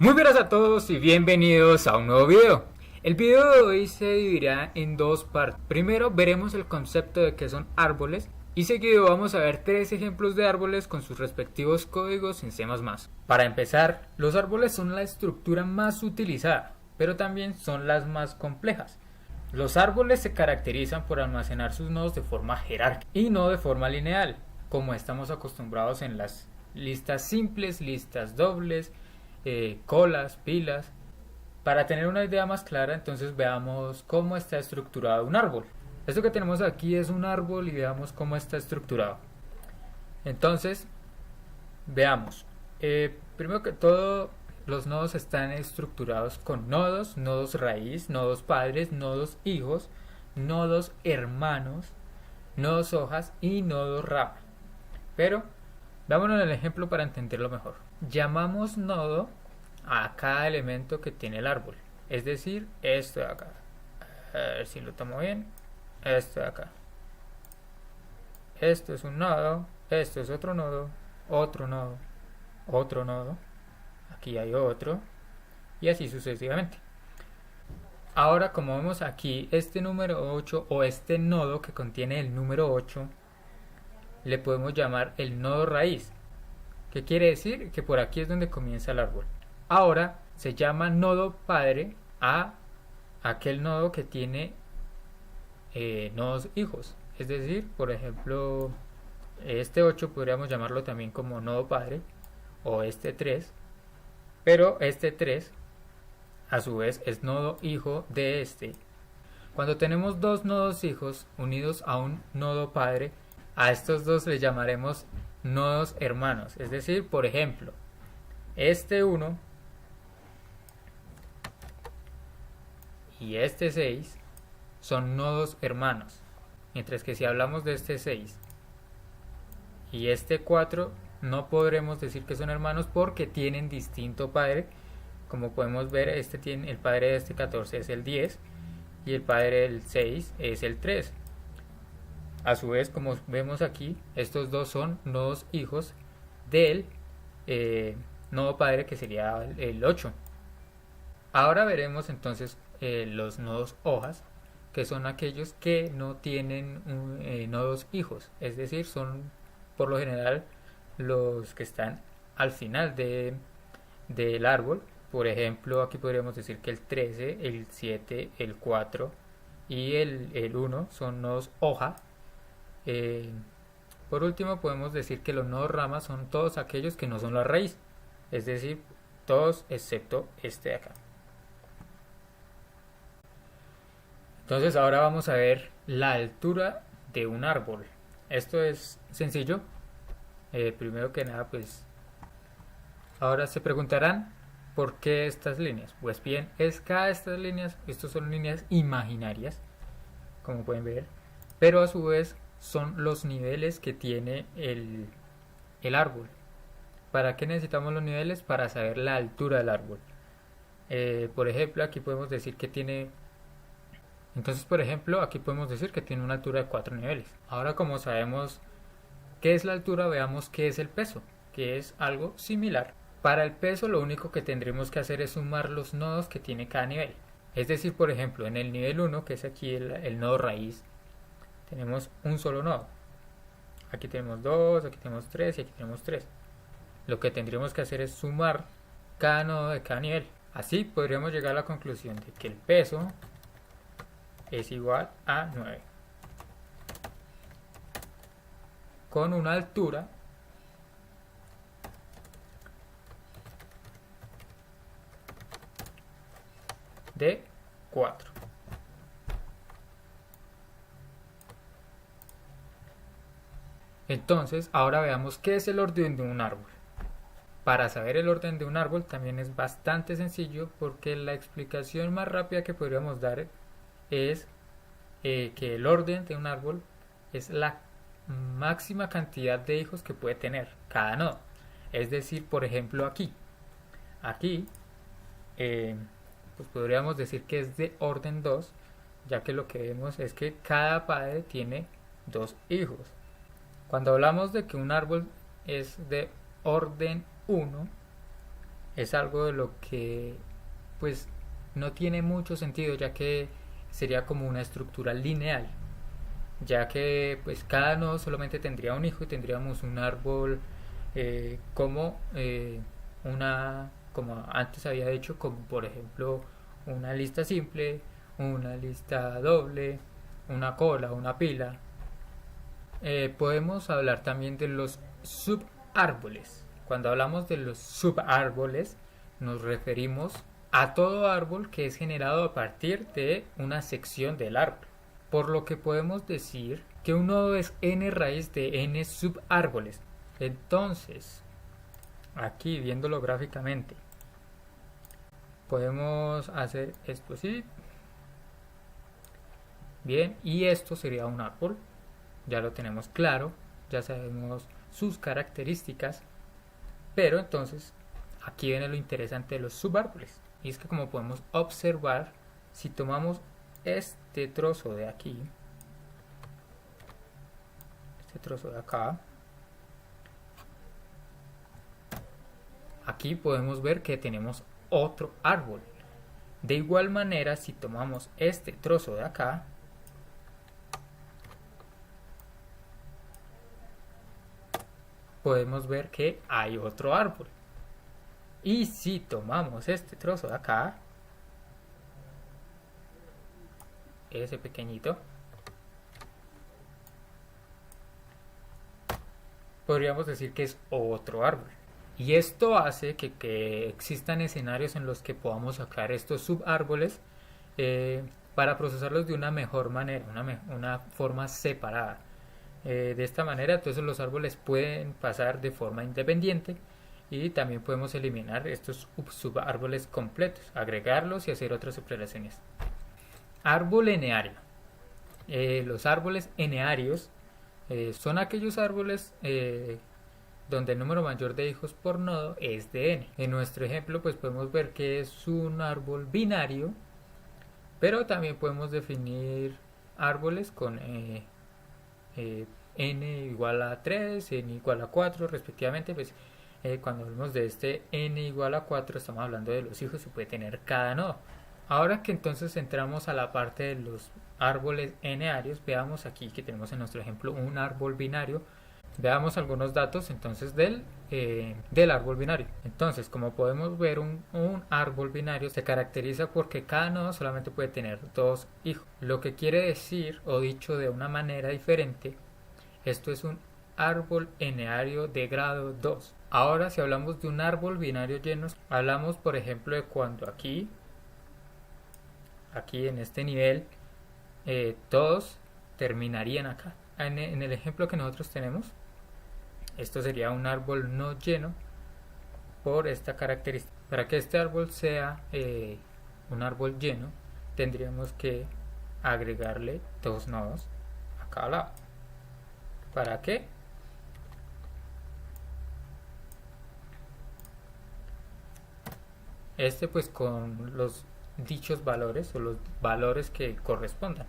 Muy buenas a todos y bienvenidos a un nuevo video. El video de hoy se dividirá en dos partes. Primero veremos el concepto de qué son árboles y seguido vamos a ver tres ejemplos de árboles con sus respectivos códigos en C++. Para empezar, los árboles son la estructura más utilizada, pero también son las más complejas. Los árboles se caracterizan por almacenar sus nodos de forma jerárquica y no de forma lineal, como estamos acostumbrados en las listas simples, listas dobles, colas, pilas. Para tener una idea más clara, entonces veamos cómo está estructurado un árbol. Esto que tenemos aquí es un árbol y veamos cómo está estructurado. Entonces, veamos. Primero que todo, los nodos están estructurados con nodos, nodos raíz, nodos padres, nodos hijos, nodos hermanos, nodos hojas y nodos rama. Pero vámonos al ejemplo para entenderlo mejor. Llamamos nodo a cada elemento que tiene el árbol, es decir, esto de acá. A ver si lo tomo bien. Esto de acá. Esto es un nodo, esto es otro nodo, otro nodo, otro nodo. Aquí hay otro y así sucesivamente. Ahora, como vemos aquí, este número 8 o este nodo que contiene el número 8 le podemos llamar el nodo raíz. ¿Qué quiere decir? Que por aquí es donde comienza el árbol. Ahora se llama nodo padre a aquel nodo que tiene nodos hijos. Es decir, por ejemplo, este 8 podríamos llamarlo también como nodo padre, o este 3, pero este 3 a su vez es nodo hijo de este. Cuando tenemos dos nodos hijos unidos a un nodo padre, a estos dos les llamaremos nodos hermanos. Es decir, por ejemplo, este 1 y este 6 son nodos hermanos, mientras que si hablamos de este 6 y este 4 no podremos decir que son hermanos porque tienen distinto padre. Como podemos ver, el padre de este 14 es el 10 y el padre del 6 es el 3. A su vez, como vemos aquí, estos dos son nodos hijos del nodo padre, que sería el 8. Ahora veremos entonces los nodos hojas, que son aquellos que no tienen nodos hijos, es decir, son por lo general los que están al final del árbol. Por ejemplo, aquí podríamos decir que el 13, el 7, el 4 y el 1 son nodos hoja. Por último, podemos decir que los nodos ramas son todos aquellos que no son la raíz, es decir, todos excepto este de acá. Entonces ahora vamos a ver la altura de un árbol. Esto es sencillo. Primero que nada, pues ahora se preguntarán ¿por qué estas líneas? Pues bien, cada de estas líneas, estas son líneas imaginarias, como pueden ver, pero a su vez son los niveles que tiene el árbol. ¿Para qué necesitamos los niveles? Para saber la altura del árbol. Por ejemplo, aquí podemos decir que tiene... Entonces, por ejemplo, aquí podemos decir que tiene una altura de 4 niveles. Ahora, como sabemos qué es la altura, veamos qué es el peso, que es algo similar. Para el peso, lo único que tendremos que hacer es sumar los nodos que tiene cada nivel. Es decir, por ejemplo, en el nivel 1, que es aquí el nodo raíz, tenemos un solo nodo. Aquí tenemos 2, aquí tenemos 3 y aquí tenemos 3. Lo que tendríamos que hacer es sumar cada nodo de cada nivel. Así podríamos llegar a la conclusión de que el peso es igual a 9. Con una altura de 4. Entonces, ahora veamos qué es el orden de un árbol. Para saber el orden de un árbol también es bastante sencillo, porque la explicación más rápida que podríamos dar es que el orden de un árbol es la máxima cantidad de hijos que puede tener cada nodo. Es decir, por ejemplo, aquí pues podríamos decir que es de orden 2, ya que lo que vemos es que cada padre tiene 2 hijos. Cuando hablamos de que un árbol es de orden 1, es algo de lo que pues no tiene mucho sentido, ya que sería como una estructura lineal, ya que pues cada nodo solamente tendría un hijo y tendríamos un árbol como antes había dicho, como por ejemplo una lista simple, una lista doble, una cola, una pila. Podemos hablar también de los subárboles. Cuando hablamos de los subárboles nos referimos a todo árbol que es generado a partir de una sección del árbol. Por lo que podemos decir que un nodo es n raíz de n subárboles. Entonces, aquí viéndolo gráficamente, podemos hacer esto así. Bien, y esto sería un árbol. Ya lo tenemos claro, ya sabemos sus características. Pero entonces, aquí viene lo interesante de los subárboles. Y es que como podemos observar, si tomamos este trozo de aquí, este trozo de acá, aquí podemos ver que tenemos otro árbol. De igual manera, si tomamos este trozo de acá, podemos ver que hay otro árbol. Y si tomamos este trozo de acá, ese pequeñito, podríamos decir que es otro árbol. Y esto hace que existan escenarios en los que podamos sacar estos subárboles para procesarlos de una mejor manera, una forma separada. De esta manera, entonces los árboles pueden pasar de forma independiente y también podemos eliminar estos subárboles completos, agregarlos y hacer otras operaciones. Árbol eneario. Los árboles enearios son aquellos árboles donde el número mayor de hijos por nodo es de n. En nuestro ejemplo pues podemos ver que es un árbol binario, pero también podemos definir árboles con n igual a 3, n igual a 4 respectivamente. Pues cuando hablamos de este n igual a 4 estamos hablando de los hijos que puede tener cada nodo. Ahora que entonces entramos a la parte de los árboles enearios, veamos aquí que tenemos en nuestro ejemplo un árbol binario. Veamos algunos datos entonces del árbol binario. Entonces, como podemos ver, un árbol binario se caracteriza porque cada nodo solamente puede tener dos hijos. Lo que quiere decir, o dicho de una manera diferente, esto es un árbol eneario de grado 2. Ahora, si hablamos de un árbol binario lleno, hablamos por ejemplo de cuando aquí en este nivel todos terminarían acá. En el ejemplo que nosotros tenemos, esto sería un árbol no lleno por esta característica. Para que este árbol sea un árbol lleno, tendríamos que agregarle dos nodos a cada lado. ¿Para qué? Pues con los dichos valores o los valores que correspondan.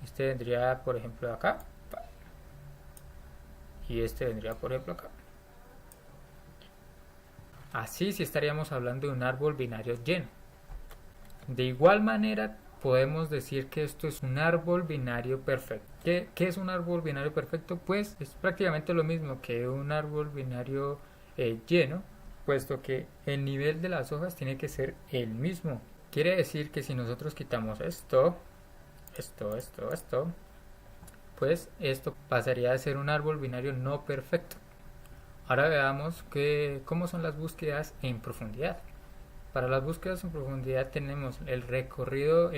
Este vendría por ejemplo acá y este vendría por ejemplo acá. Así sí estaríamos hablando de un árbol binario lleno. De igual manera podemos decir que esto es un árbol binario perfecto. ¿Qué es un árbol binario perfecto? Pues es prácticamente lo mismo que un árbol binario lleno, puesto que el nivel de las hojas tiene que ser el mismo. Quiere decir que si nosotros quitamos esto, pues esto pasaría a ser un árbol binario no perfecto. Ahora veamos cómo son las búsquedas en profundidad. Para las búsquedas en profundidad tenemos el recorrido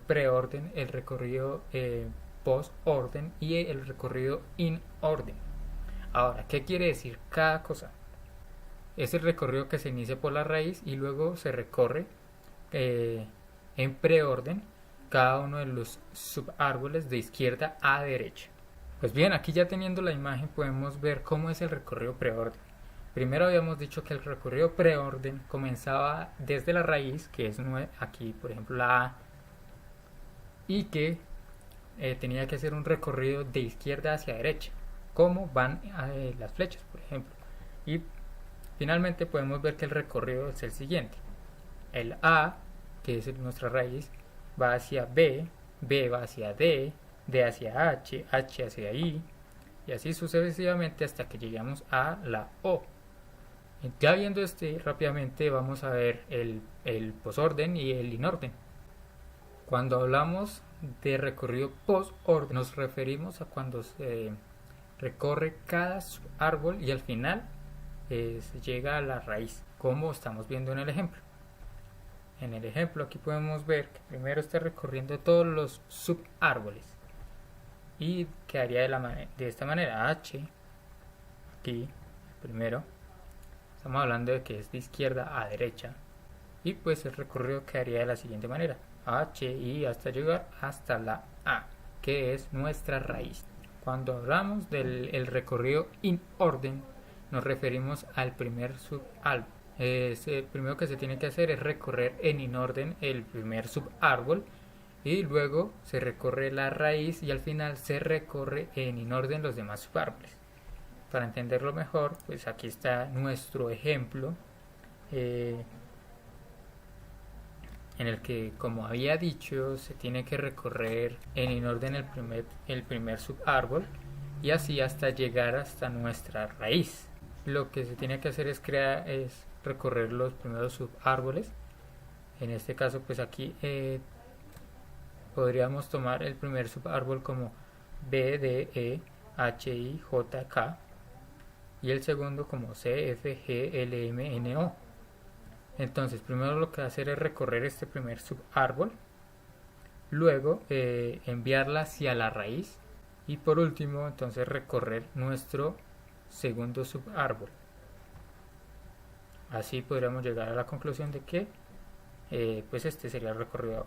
preorden, el recorrido postorden y el recorrido inorden. Ahora, ¿qué quiere decir cada cosa? Es el recorrido que se inicia por la raíz y luego se recorre en preorden cada uno de los subárboles de izquierda a derecha. Pues bien, aquí ya teniendo la imagen podemos ver cómo es el recorrido preorden. Primero habíamos dicho que el recorrido preorden comenzaba desde la raíz, que es aquí por ejemplo la A, y que tenía que hacer un recorrido de izquierda hacia derecha. cómo van las flechas, por ejemplo. Y finalmente podemos ver que el recorrido es el siguiente. El A, que es nuestra raíz, va hacia B, B va hacia D, D hacia H, H hacia I, y así sucesivamente hasta que lleguemos a la O. Ya viendo rápidamente vamos a ver el posorden y el inorden. Cuando hablamos de recorrido posorden nos referimos a cuando se recorre cada árbol y al final se llega a la raíz, como estamos viendo en el ejemplo. En el ejemplo aquí podemos ver que primero está recorriendo todos los subárboles y quedaría de esta manera. H, aquí primero, estamos hablando de que es de izquierda a derecha, y pues el recorrido quedaría de la siguiente manera: H, I, hasta llegar hasta la A, que es nuestra raíz. Cuando hablamos del recorrido in orden nos referimos al primer subárbol. Primero que se tiene que hacer es recorrer en inorden el primer subárbol, y luego se recorre la raíz y al final se recorre en inorden los demás subárboles. Para entenderlo mejor, pues aquí está nuestro ejemplo en el que, como había dicho, se tiene que recorrer en inorden el primer subárbol y así hasta llegar hasta nuestra raíz. Lo que se tiene que hacer es recorrer los primeros subárboles. En este caso, pues aquí podríamos tomar el primer subárbol como B, D, E, H, I, J, K, y el segundo como C, F, G, L, M, N, O. Entonces primero lo que va a hacer es recorrer este primer subárbol, luego enviarla hacia la raíz, y por último entonces recorrer nuestro segundo subárbol. Así podríamos llegar a la conclusión de que pues este sería el recorrido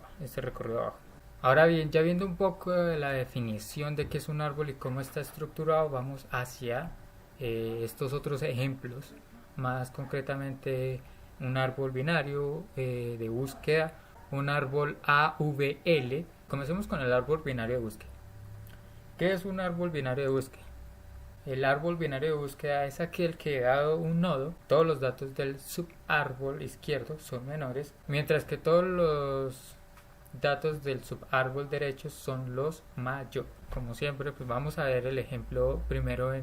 abajo. Ahora bien, ya viendo un poco de la definición de qué es un árbol y cómo está estructurado, vamos hacia estos otros ejemplos, más concretamente un árbol binario de búsqueda, un árbol AVL. Comencemos con el árbol binario de búsqueda. ¿Qué es un árbol binario de búsqueda? El árbol binario de búsqueda es aquel que, dado un nodo, todos los datos del subárbol izquierdo son menores, mientras que todos los datos del subárbol derecho son los mayores. Como siempre, pues vamos a ver el ejemplo primero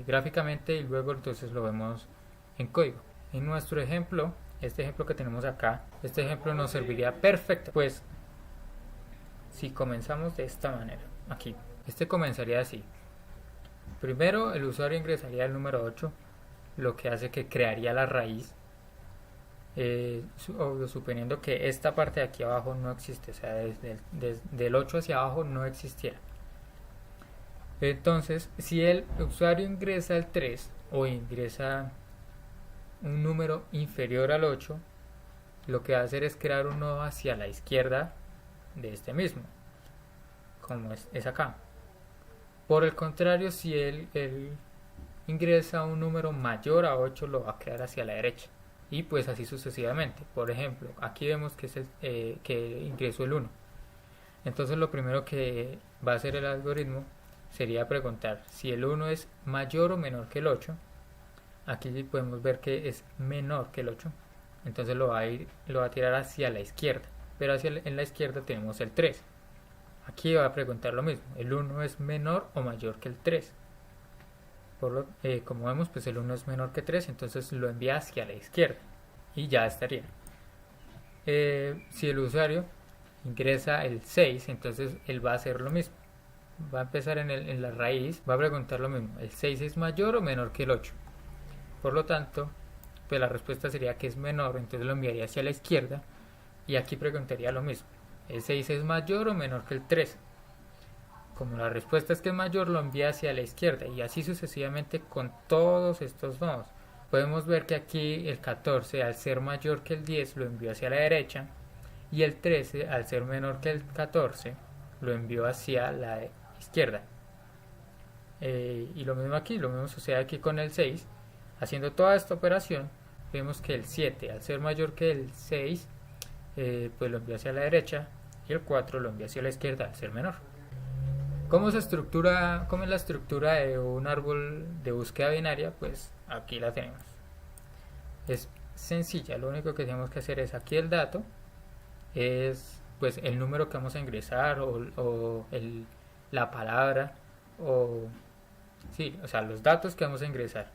gráficamente y luego entonces lo vemos en código. En nuestro ejemplo, este ejemplo que tenemos acá, este ejemplo nos serviría perfecto, pues si comenzamos de esta manera, aquí, comenzaría así. Primero el usuario ingresaría el número 8, lo que hace que crearía la raíz, suponiendo que esta parte de aquí abajo no existe, o sea, desde el 8 hacia abajo no existiera. Entonces, si el usuario ingresa el 3 o ingresa un número inferior al 8, lo que va a hacer es crear un nodo hacia la izquierda de este mismo, como es acá. Por el contrario, si él ingresa un número mayor a 8, lo va a crear hacia la derecha, y pues así sucesivamente. Por ejemplo, aquí vemos que que ingresó el 1. Entonces lo primero que va a hacer el algoritmo sería preguntar si el 1 es mayor o menor que el 8. Aquí podemos ver que es menor que el 8, entonces lo va a tirar hacia la izquierda, pero en la izquierda tenemos el 3. Aquí va a preguntar lo mismo, el 1 es menor o mayor que el 3. Como vemos, pues el 1 es menor que 3, entonces lo envía hacia la izquierda y ya estaría. Si el usuario ingresa el 6, entonces él va a hacer lo mismo, va a empezar en la raíz, va a preguntar lo mismo, el 6 es mayor o menor que el 8. Por lo tanto, pues la respuesta sería que es menor, entonces lo enviaría hacia la izquierda, y aquí preguntaría lo mismo, el 6 es mayor o menor que el 3. Como la respuesta es que es mayor, lo envía hacia la izquierda, y así sucesivamente con todos estos nodos. Podemos ver que aquí el 14, al ser mayor que el 10, lo envió hacia la derecha, y el 13, al ser menor que el 14, lo envió hacia la izquierda. Y lo mismo aquí, lo mismo sucede aquí con el 6. Haciendo toda esta operación, vemos que el 7, al ser mayor que el 6, pues lo envía hacia la derecha, y el 4 lo envía hacia la izquierda al ser menor. ¿Cómo es la estructura de un árbol de búsqueda binaria? Pues aquí la tenemos. Es sencilla, lo único que tenemos que hacer es aquí el dato, es pues el número que vamos a ingresar la palabra o sí, o sea, los datos que vamos a ingresar.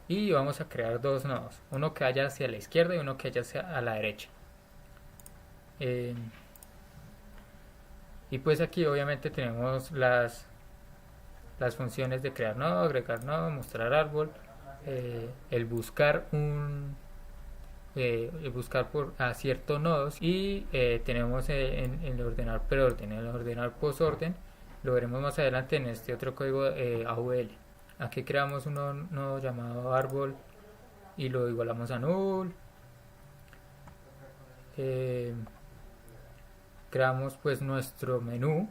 Y vamos a crear dos nodos, uno que vaya hacia la izquierda y uno que vaya hacia a la derecha. Y pues aquí obviamente tenemos las funciones de crear nodo, agregar nodo, mostrar árbol, el buscar el buscar por a ciertos nodos y tenemos en el ordenar preorden, en el ordenar postorden, lo veremos más adelante en este otro código AVL. Aquí creamos un nodo llamado árbol y lo igualamos a null. Creamos pues nuestro menú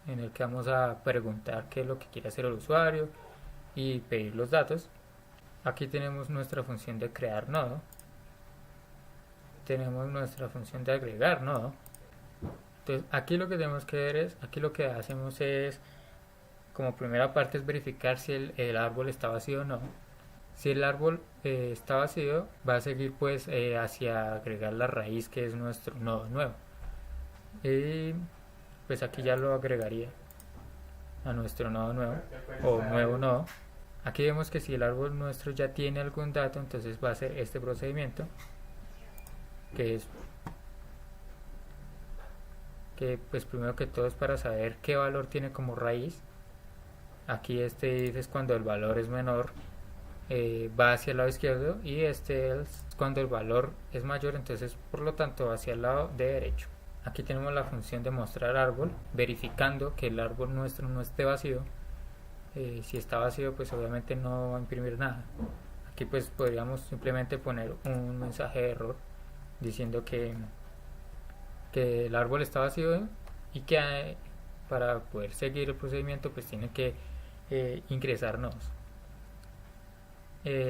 en el que vamos a preguntar qué es lo que quiere hacer el usuario y pedir los datos. Aquí tenemos nuestra función de crear nodo, tenemos nuestra función de agregar nodo. Entonces aquí lo que tenemos que ver es, aquí lo que hacemos es, como primera parte es verificar si el árbol está vacío o no. Si el árbol está vacío, va a seguir pues hacia agregar la raíz, que es nuestro nodo nuevo. Y pues aquí ya lo agregaría a nuestro nodo nuevo o nuevo nodo. Aquí vemos que si el árbol nuestro ya tiene algún dato, entonces va a hacer este procedimiento, que es que pues primero que todo es para saber qué valor tiene como raíz. Aquí este if es cuando el valor es menor, va hacia el lado izquierdo, y este else cuando el valor es mayor, entonces por lo tanto hacia el lado derecho. Aquí tenemos la función de mostrar árbol, verificando que el árbol nuestro no esté vacío. Si está vacío, pues obviamente no va a imprimir nada. Aquí pues podríamos simplemente poner un mensaje de error diciendo que el árbol está vacío y que para poder seguir el procedimiento pues tiene que ingresar nodos.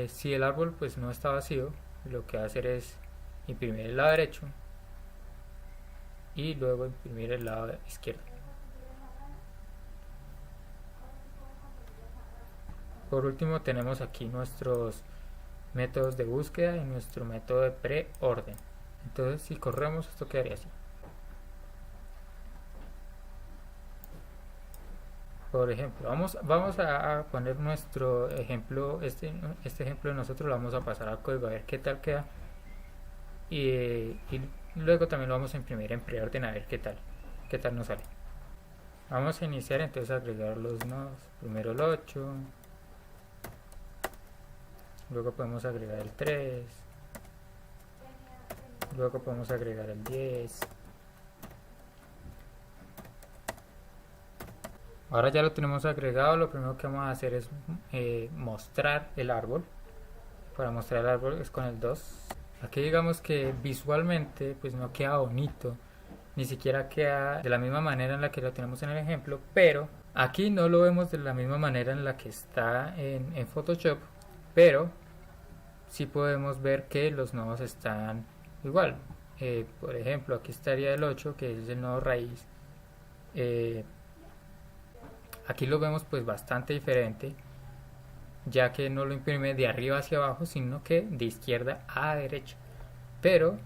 Si el árbol pues no está vacío, lo que va a hacer es imprimir el lado derecho y luego imprimir el lado izquierdo. Por último tenemos aquí nuestros métodos de búsqueda y nuestro método de preorden. Entonces si corremos, esto quedaría así. Por ejemplo, vamos a poner nuestro ejemplo, este ejemplo de nosotros lo vamos a pasar al código a ver qué tal queda, y luego también lo vamos a imprimir en preorden a ver qué tal nos sale. Vamos a iniciar entonces a agregar los nodos, primero el 8, luego podemos agregar el 3, luego podemos agregar el 10. Ahora ya lo tenemos agregado, lo primero que vamos a hacer es mostrar el árbol. Para mostrar el árbol es con el 2. Aquí digamos que visualmente pues no queda bonito, ni siquiera queda de la misma manera en la que lo tenemos en el ejemplo, pero aquí no lo vemos de la misma manera en la que está en Photoshop, pero sí podemos ver que los nodos están igual. Por ejemplo, aquí estaría el 8, que es el nodo raíz. Aquí lo vemos pues bastante diferente, ya que no lo imprime de arriba hacia abajo, sino que de izquierda a derecha. Pero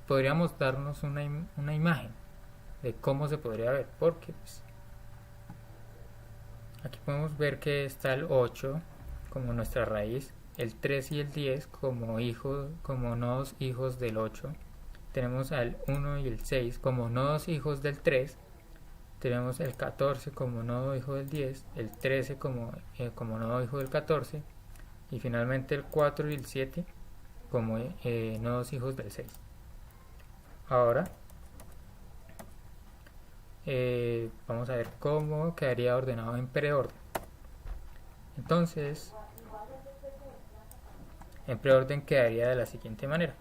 podríamos darnos una imagen de cómo se podría ver, porque pues, aquí podemos ver que está el 8 como nuestra raíz, el 3 y el 10 como nodos hijos del 8. Tenemos al 1 y el 6 como nodos hijos del 3. Tenemos el 14 como nodo hijo del 10, el 13 como nodo hijo del 14, y finalmente el 4 y el 7 como nodos hijos del 6. Ahora vamos a ver cómo quedaría ordenado en preorden. Entonces en preorden quedaría de la siguiente manera.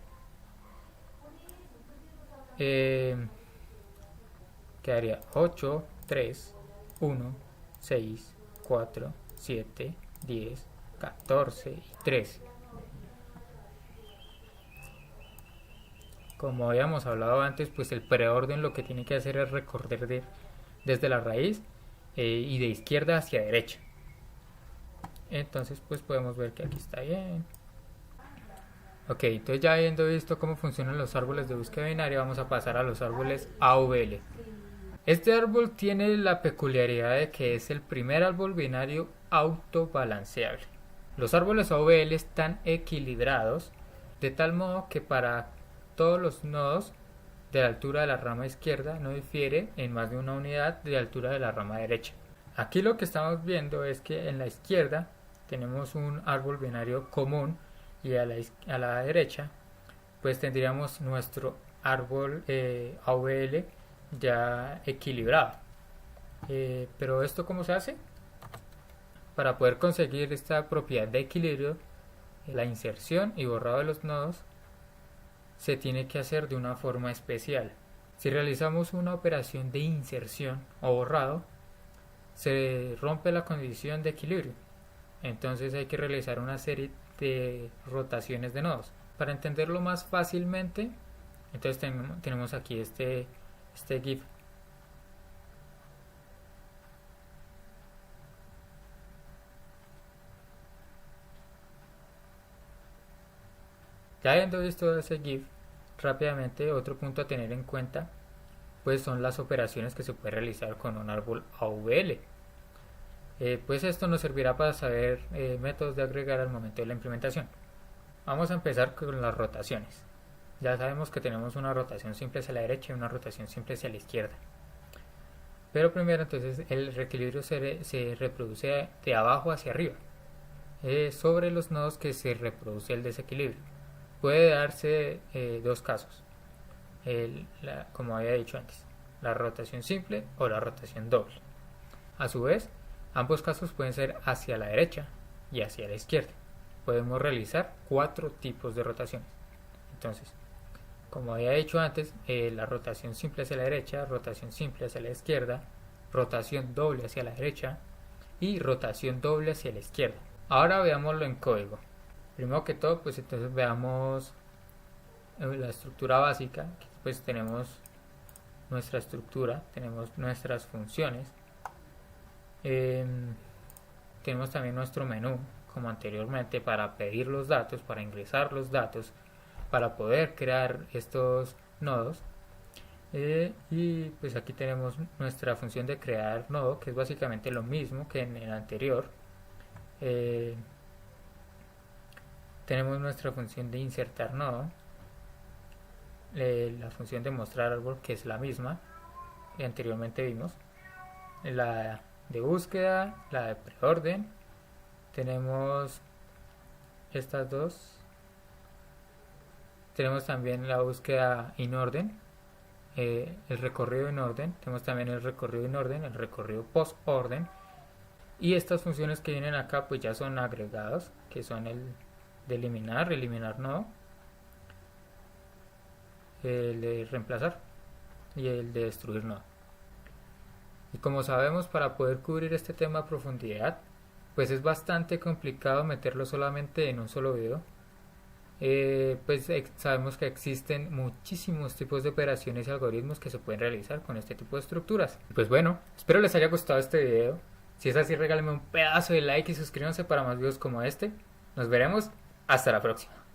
Quedaría 8, 3, 1, 6, 4, 7, 10, 14 y 13. Como habíamos hablado antes, pues el preorden lo que tiene que hacer es desde la raíz y de izquierda hacia derecha. Entonces pues podemos ver que aquí está bien. Ok, entonces ya habiendo visto cómo funcionan los árboles de búsqueda binaria, vamos a pasar a los árboles AVL. Este árbol tiene la peculiaridad de que es el primer árbol binario autobalanceable. Los árboles AVL están equilibrados de tal modo que para todos los nodos de la altura de la rama izquierda no difiere en más de una unidad de la altura de la rama derecha. Aquí lo que estamos viendo es que en la izquierda tenemos un árbol binario común y a la derecha pues tendríamos nuestro árbol AVL ya equilibrado. Pero ¿esto cómo se hace? Para poder conseguir esta propiedad de equilibrio, la inserción y borrado de los nodos se tiene que hacer de una forma especial. Si realizamos una operación de inserción o borrado, se rompe la condición de equilibrio. Entonces hay que realizar una serie de rotaciones de nodos. Para entenderlo más fácilmente, entonces tenemos aquí este GIF. Ya habiendo visto ese GIF, rápidamente otro punto a tener en cuenta pues son las operaciones que se puede realizar con un árbol AVL. Pues esto nos servirá para saber métodos de agregar al momento de la implementación. Vamos a empezar con las rotaciones. Ya sabemos que tenemos una rotación simple hacia la derecha y una rotación simple hacia la izquierda. Pero primero entonces el reequilibrio se reproduce de abajo hacia arriba. Sobre los nodos que se reproduce el desequilibrio. Puede darse dos casos, como había dicho antes, la rotación simple o la rotación doble. A su vez, ambos casos pueden ser hacia la derecha y hacia la izquierda. Podemos realizar 4 tipos de rotaciones. Entonces, como había dicho antes, la rotación simple hacia la derecha, rotación simple hacia la izquierda, rotación doble hacia la derecha y rotación doble hacia la izquierda. Ahora veámoslo en código. Primero que todo, pues entonces veamos la estructura básica. Pues tenemos nuestra estructura, tenemos nuestras funciones, tenemos también nuestro menú, como anteriormente, para pedir los datos, para ingresar los datos, para poder crear estos nodos. Y pues aquí tenemos nuestra función de crear nodo, que es básicamente lo mismo que en el anterior. Tenemos nuestra función de insertar nodo, la función de mostrar árbol, que es la misma que anteriormente vimos, la de búsqueda, la de preorden. Tenemos estas dos. Tenemos también la búsqueda in orden, el recorrido en orden. Tenemos también el recorrido en orden, el recorrido post orden. Y estas funciones que vienen acá pues ya son agregados, que son el de eliminar nodo, el de reemplazar y el de destruir nodo. Y como sabemos, para poder cubrir este tema a profundidad, pues es bastante complicado meterlo solamente en un solo video. Pues sabemos que existen muchísimos tipos de operaciones y algoritmos que se pueden realizar con este tipo de estructuras. Pues bueno, espero les haya gustado este video. Si es así, regálenme un pedazo de like y suscríbanse para más videos como este. Nos veremos. Hasta la próxima.